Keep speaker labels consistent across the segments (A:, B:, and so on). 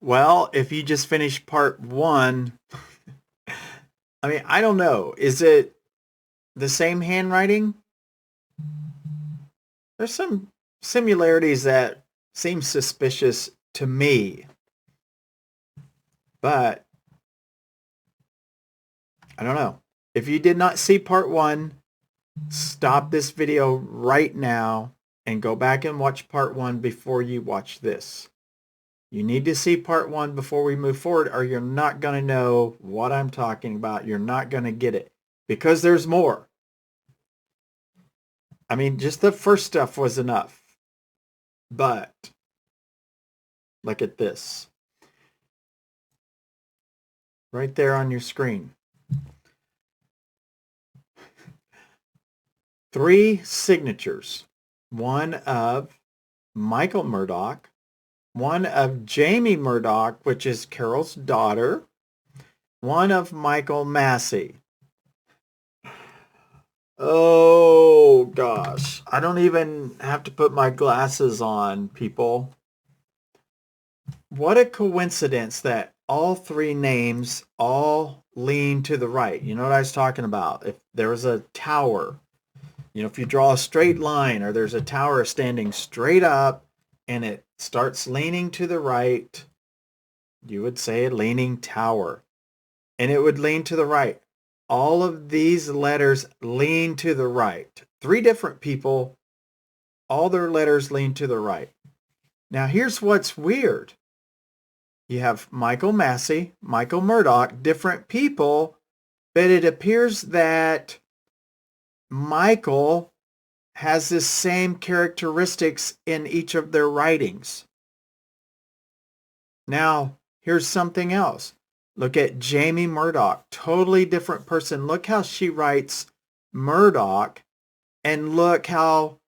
A: Well, if you just finished part one, I mean, I don't know. Is it the same handwriting? There's some similarities that seem suspicious to me, but I don't know. If you did not see part one, stop this video right now and go back and watch part one before you watch this. You need to see part one before we move forward, or you're not going to know what I'm talking about. You're not going to get it because there's more. I mean, just the first stuff was enough. But look at this right there on your screen. 3 signatures. One of Michael Murdoch, one of Jamie Murdoch, which is Carole's daughter, one of Michael Massey. Oh gosh, I don't even have to put my glasses on, people. What a coincidence that all 3 names all lean to the right. You know what I was talking about? If there was a tower, if you draw a straight line or there's a tower standing straight up and it starts leaning to the right, you would say a leaning tower. And it would lean to the right. All of these letters lean to the right. 3 different people, all their letters lean to the right. Now here's what's weird. You have Michael Massey, Michael Murdoch, different people, but it appears that Michael has the same characteristics in each of their writings. Now, here's something else. Look at Jamie Murdoch, totally different person. Look how she writes Murdoch, and look how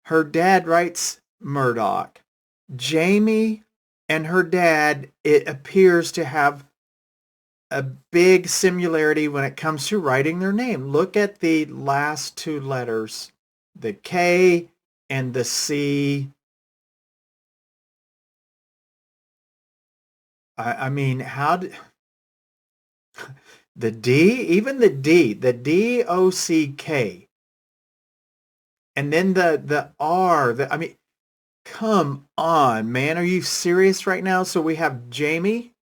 A: her dad writes Murdoch. Jamie and her dad, it appears to have a big similarity when it comes to writing their name. Look at the last 2 letters, the K and the C. I mean, how did the D, even the D-O-C-K, and then the R, I mean, come on, man. Are you serious right now? So we have Jamie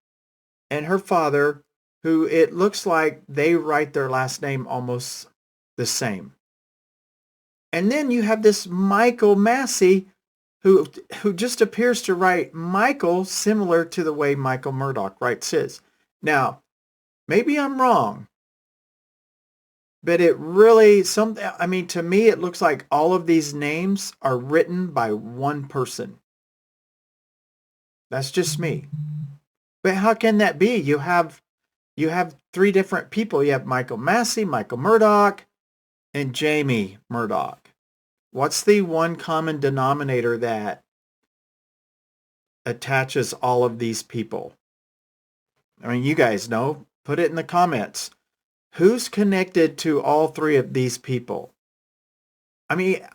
A: and her father, who it looks like they write their last name almost the same. And then you have this Michael Massey, who just appears to write Michael similar to the way Michael Murdoch writes his. Now, maybe I'm wrong, but it really, I mean, to me, it looks like all of these names are written by one person. That's just me. But how can that be? You have 3 different people. You have Michael Massey, Michael Murdoch, and Jamie Murdoch. What's the one common denominator that attaches all of these people? I mean, you guys know. Put it in the comments. Who's connected to all 3 of these people? I mean,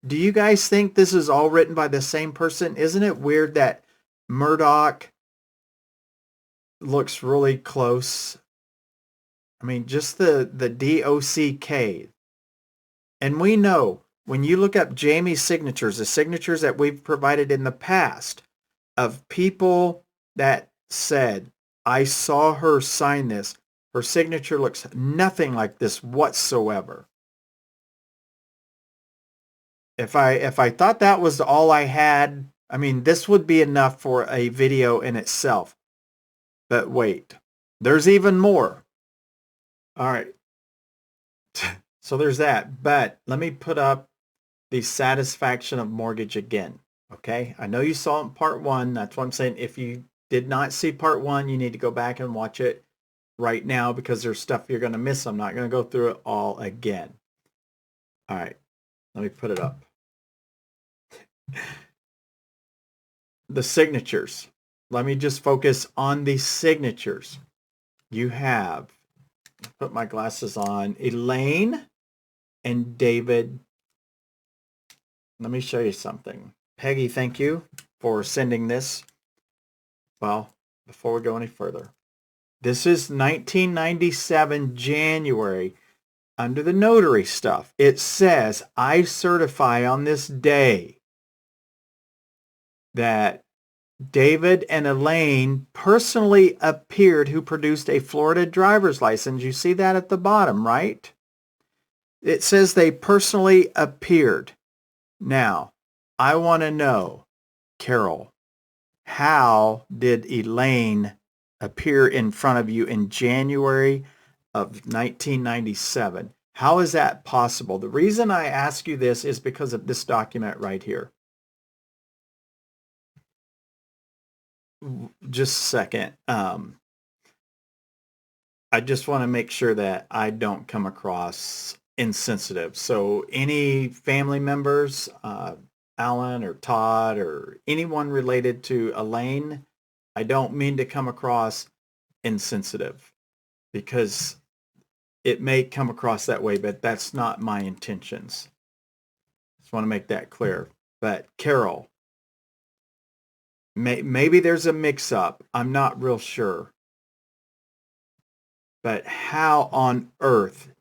A: do you guys think this is all written by the same person? Isn't it weird that Murdoch looks really close? I mean, just the D-O-C-K. And we know when you look up Jamie's signatures, the signatures that we've provided in the past of people that said, I saw her sign this, her signature looks nothing like this whatsoever. If I thought that was all I had, I mean, this would be enough for a video in itself. But wait, there's even more. All right. So there's that. But let me put up the satisfaction of mortgage again. Okay. I know you saw it in part 1. That's what I'm saying. If you did not see part 1, you need to go back and watch it right now because there's stuff you're going to miss. I'm not going to go through it all again. All right. Let me put it up. The signatures. Let me just focus on the signatures. You have, put my glasses on, Elaine and David. Let me show you something. Peggy, thank you for sending this. Well, before we go any further, this is 1997 January. Under the notary stuff, it says, I certify on this day that David and Elaine personally appeared who produced a Florida driver's license. You see that at the bottom, right? It says they personally appeared. Now, I want to know, Carole, how did Elaine appear in front of you in January of 1997? How is that possible? The reason I ask you this is because of this document right here. Just a second. I just want to make sure that I don't come across insensitive. So any family members, Alan or Todd or anyone related to Elaine, I don't mean to come across insensitive because it may come across that way, but that's not my intentions. Just want to make that clear. But Carole, maybe there's a mix-up. I'm not real sure. But how on earth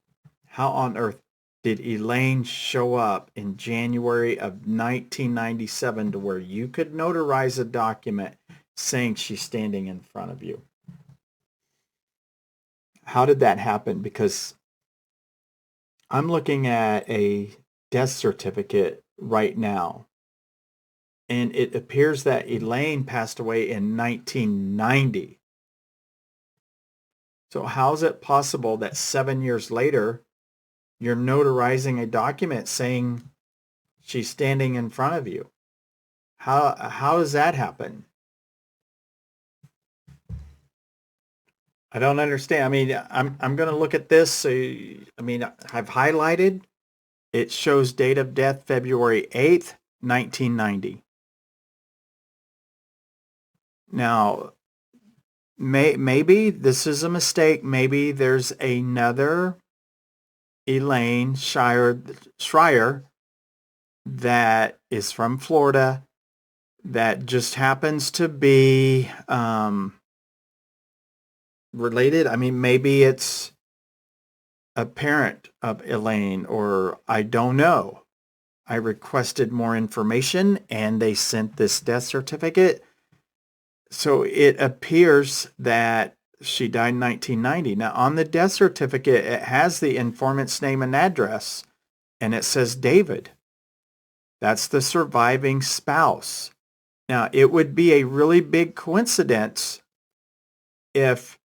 A: did Elaine show up in January of 1997 to where you could notarize a document saying she's standing in front of you? How did that happen? Because I'm looking at a death certificate right now, and it appears that Elaine passed away in 1990. So how is it possible that 7 years later, you're notarizing a document saying she's standing in front of you? How does that happen? I don't understand. I mean, I'm going to look at this. So, I mean, I've highlighted. It shows date of death February 8th, 1990. Now, maybe this is a mistake. Maybe there's another Elaine Schreier that is from Florida that just happens to be related. I mean, maybe it's a parent of Elaine, or I don't know. I requested more information and they sent this death certificate. So it appears that she died in 1990. Now, on the death certificate, it has the informant's name and address, and it says David. That's the surviving spouse. Now, it would be a really big coincidence if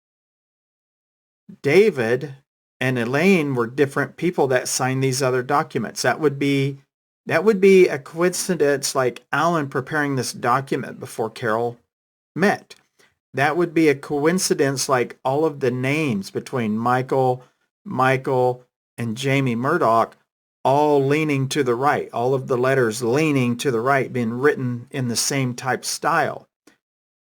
A: David and Elaine were different people that signed these other documents. That would be a coincidence like Alan preparing this document before Carole met. That would be a coincidence like all of the names between Michael, and Jamie Murdoch all leaning to the right, all of the letters leaning to the right, being written in the same type style.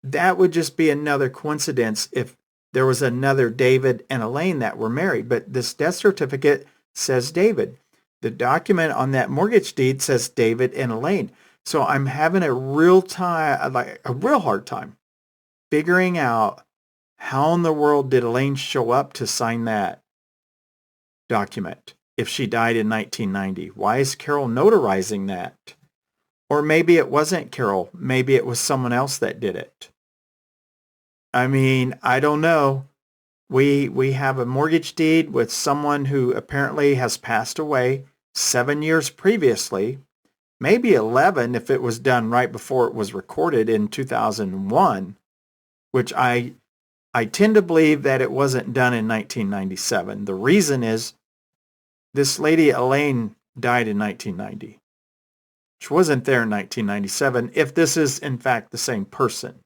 A: That would just be another coincidence if there was another David and Elaine that were married. But this death certificate says David. The document on that mortgage deed says David and Elaine. So I'm having a real hard time figuring out how in the world did Elaine show up to sign that document if she died in 1990. Why is Carole notarizing that? Or maybe it wasn't Carole. Maybe it was someone else that did it. I mean, I don't know. We have a mortgage deed with someone who apparently has passed away 7 years previously, maybe 11 if it was done right before it was recorded in 2001, which I tend to believe that it wasn't done in 1997. The reason is this lady Elaine died in 1990. She wasn't there in 1997 if this is in fact the same person.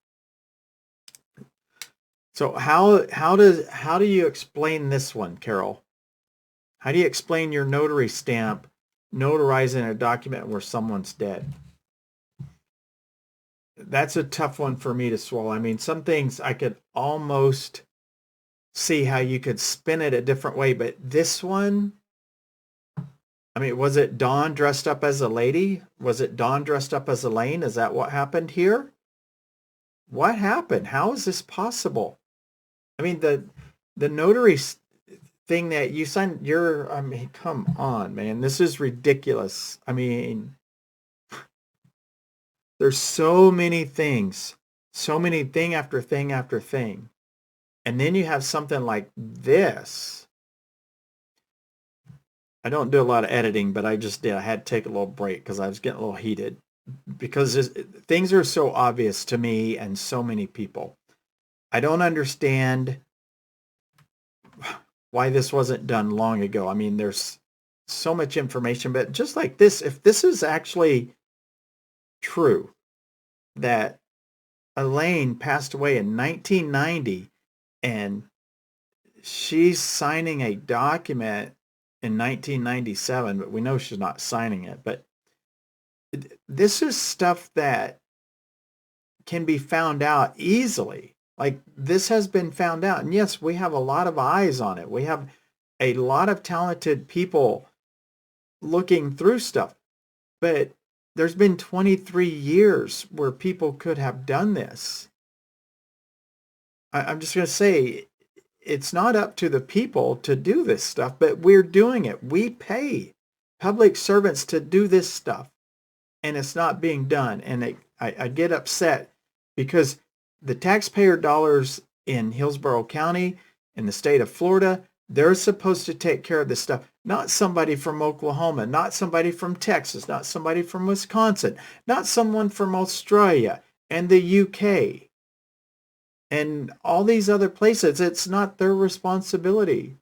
A: So how do you explain this one, Carole? How do you explain your notary stamp notarizing a document where someone's dead? That's a tough one for me to swallow. I mean, some things I could almost see how you could spin it a different way, but this one, I mean, was it Dawn dressed up as a lady? Was it Dawn dressed up as Elaine? Is that what happened here? What happened? How is this possible? I mean, the notary thing that you signed, I mean, come on, man. This is ridiculous. I mean, there's so many things, so many thing after thing after thing. And then you have something like this. I don't do a lot of editing, but I just did. I had to take a little break because I was getting a little heated because things are so obvious to me and so many people. I don't understand why this wasn't done long ago. I mean, there's so much information, but just like this, if this is actually true that Elaine passed away in 1990 and she's signing a document in 1997, but we know she's not signing it. But this is stuff that can be found out easily. Like this has been found out. And yes, we have a lot of eyes on it. We have a lot of talented people looking through stuff. But there's been 23 years where people could have done this. I'm just going to say it's not up to the people to do this stuff, but we're doing it. We pay public servants to do this stuff, and it's not being done. And I get upset because the taxpayer dollars in Hillsborough County, in the state of Florida, they're supposed to take care of this stuff. Not somebody from Oklahoma, not somebody from Texas, not somebody from Wisconsin, not someone from Australia and the UK and all these other places. It's not their responsibility.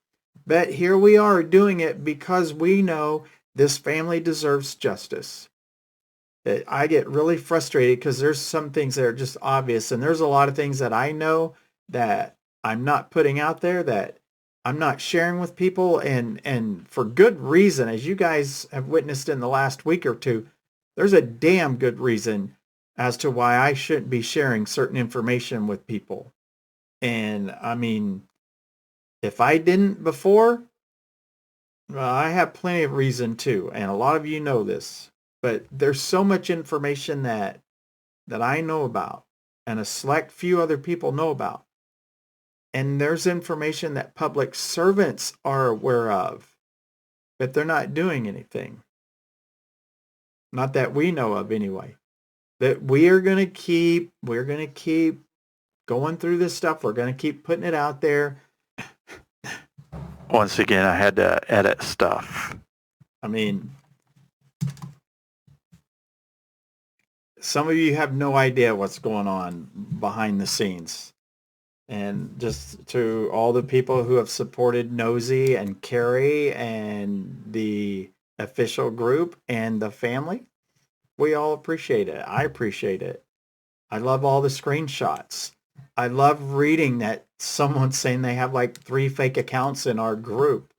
A: But here we are doing it because we know this family deserves justice. I get really frustrated because there's some things that are just obvious, and there's a lot of things that I know that I'm not putting out there, that I'm not sharing with people, and for good reason, as you guys have witnessed in the last week or two. There's a damn good reason as to why I shouldn't be sharing certain information with people. And I mean, if I didn't before, well, I have plenty of reason to, and a lot of you know this. But there's so much information that I know about and a select few other people know about. And there's information that public servants are aware of, but they're not doing anything. Not that we know of anyway. That we're going to keep going through this stuff. We're going to keep putting it out there. Once again, I had to edit stuff. I mean, some of you have no idea what's going on behind the scenes. And just to all the people who have supported Nosy and Carrie and the official group and the family, we all appreciate it. I appreciate it. I love all the screenshots. I love reading that someone's saying they have like 3 fake accounts in our group.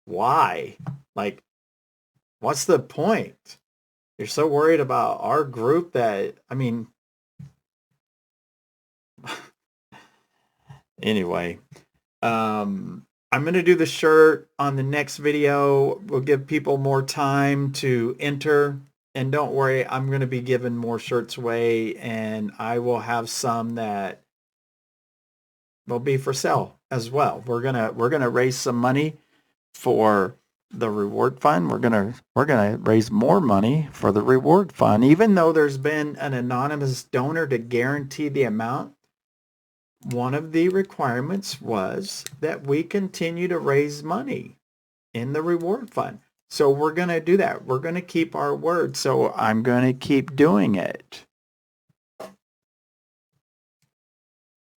A: Why? Like, what's the point? You're so worried about our group that, I mean, anyway, I'm going to do the shirt on the next video. We'll give people more time to enter. And don't worry, I'm going to be giving more shirts away, and I will have some that will be for sale as well. We're gonna raise some money for the reward fund. We're gonna raise more money for the reward fund, even though there's been an anonymous donor to guarantee the amount. One of the requirements was that we continue to raise money in the reward fund. So we're going to do that. We're going to keep our word. So I'm going to keep doing it.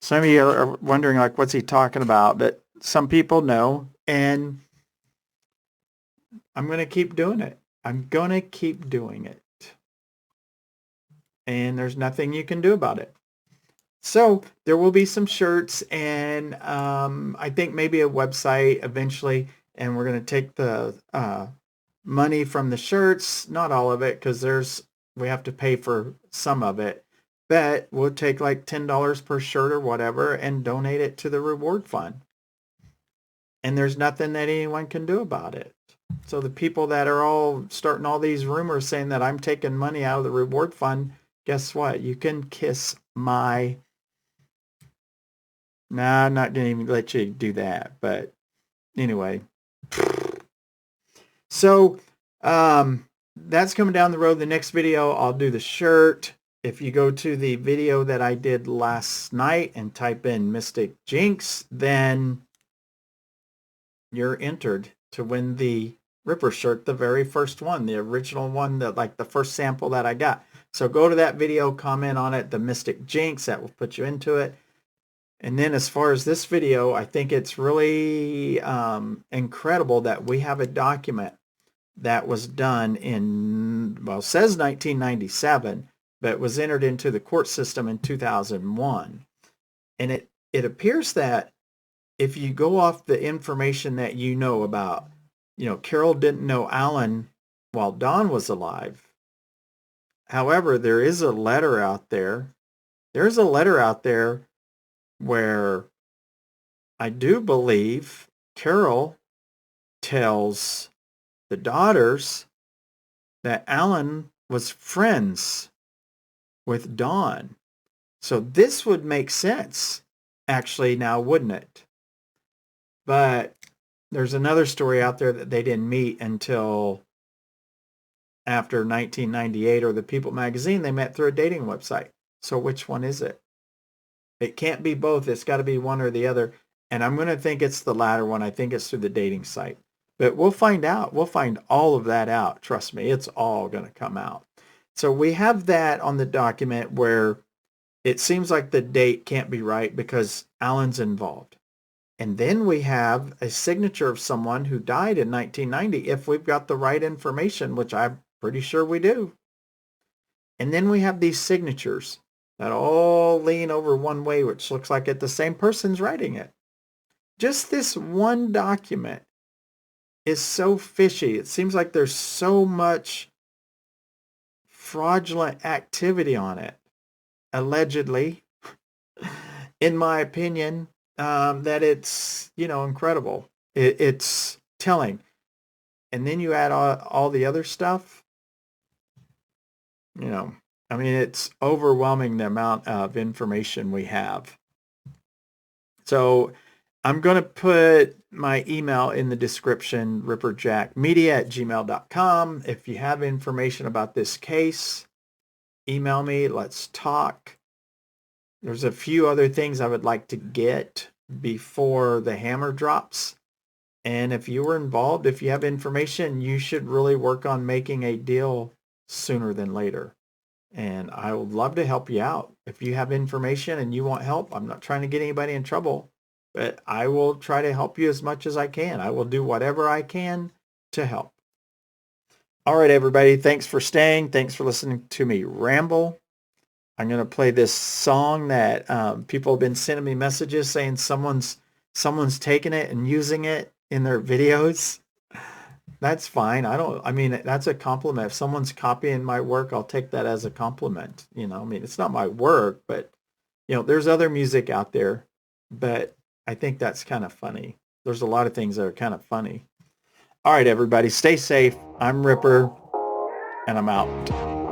A: Some of you are wondering, like, what's he talking about? But some people know, and I'm going to keep doing it. I'm going to keep doing it. And there's nothing you can do about it. So there will be some shirts, and I think maybe a website eventually, and we're going to take the money from the shirts, not all of it, because we have to pay for some of it, but we'll take like $10 per shirt or whatever and donate it to the reward fund. And there's nothing that anyone can do about it. So the people that are all starting all these rumors saying that I'm taking money out of the reward fund, guess what? You can kiss my Nah, I'm not going to even let you do that. But anyway, so that's coming down the road. The next video, I'll do the shirt. If you go to the video that I did last night and type in Mystic Jinx, then you're entered to win the Ripper shirt, the very first one, the original one, that like the first sample that I got. So go to that video, comment on it, the Mystic Jinx, that will put you into it. And then as far as this video, I think it's really incredible that we have a document that was done in, well, it says 1997, but was entered into the court system in 2001. And it appears that if you go off the information that you know about, Carole didn't know Alan while Don was alive. However, there is a letter out there. There's a letter out there where I do believe Carole tells the daughters that Alan was friends with Don. So this would make sense, actually, now, wouldn't it? But there's another story out there that they didn't meet until after 1998 or the People magazine. They met through a dating website. So which one is it? It can't be both. It's got to be one or the other. And I'm going to think it's the latter one. I think it's through the dating site. But we'll find out. We'll find all of that out. Trust me, it's all going to come out. So we have that on the document where it seems like the date can't be right because Alan's involved. And then we have a signature of someone who died in 1990 if we've got the right information, which I'm pretty sure we do. And then we have these signatures that all lean over one way, which looks like the same person's writing it. Just this one document is so fishy. It seems like there's so much fraudulent activity on it, allegedly, in my opinion, that it's, incredible. It's telling. And then you add all the other stuff, it's overwhelming the amount of information we have. So I'm going to put my email in the description, ripperjackmedia@gmail.com. If you have information about this case, email me. Let's talk. There's a few other things I would like to get before the hammer drops. And if you were involved, if you have information, you should really work on making a deal sooner than later. And I would love to help you out. If you have information and you want help, I'm not trying to get anybody in trouble, but I will try to help you as much as I can. I will do whatever I can to help. All right, everybody. Thanks for staying. Thanks for listening to me ramble. I'm going to play this song that people have been sending me messages saying someone's taking it and using it in their videos. That's fine. That's a compliment. If someone's copying my work, I'll take that as a compliment. It's not my work, but, there's other music out there, but I think that's kind of funny. There's a lot of things that are kind of funny. All right, everybody, stay safe. I'm Ripper, and I'm out.